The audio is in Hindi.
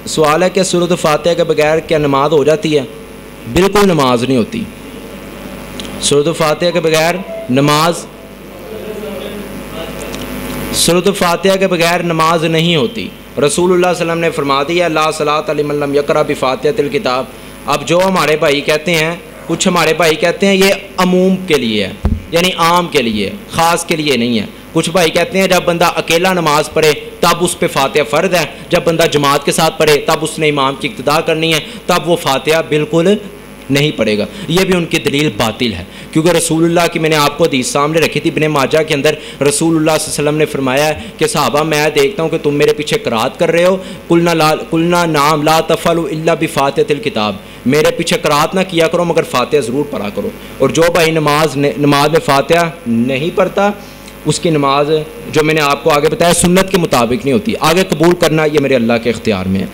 सवाल है कि सूरत फातिहा के बगैर क्या नमाज हो जाती है? बिल्कुल नमाज नहीं होती। सूरत फातिहा के बगैर नमाज सूरत फातिहा के बगैर नमाज नहीं होती। रसूलुल्लाह सल्लल्लाहु अलैहि वसल्लम ने फरमा दिया ला सलात लिमन लम यक़रा बिफ़ातिहतिल किताब। अब जो हमारे भाई कहते हैं, कुछ हमारे भाई कहते हैं ये अमूम के लिए है, यानी आम के लिए, ख़ास के लिए नहीं है। कुछ भाई कहते हैं जब बंदा अकेला नमाज पढ़े तब उस पर फातिहा फ़र्द है, जब बंदा जमात के साथ पढ़े तब उसने इमाम की इक्तिदा करनी है, तब वो फातिहा बिल्कुल नहीं पड़ेगा। ये भी उनकी दलील बातिल है, क्योंकि रसूलुल्लाह की मैंने आपको हदीस सामने रखी थी, इब्ने माजा के अंदर रसूलुल्लाह सल्लल्लाहु अलैहि वसल्लम ने फरमाया है कि सहाबा मैं देखता हूँ कि तुम मेरे पीछे क़राअत कर रहे हो, कुलना नाम ला तफ़अलु इल्ला बिफ़ातिहतिल किताब, मेरे पीछे क़राअत ना किया करो मगर फातिहा ज़रूर पढ़ा करो। और जो भाई नमाज में फातिहा नहीं पढ़ता उसकी नमाज, जो मैंने आपको आगे बताया, सुन्नत के मुताबिक नहीं होती। आगे कबूल करना ये मेरे अल्लाह के इख्तियार में है।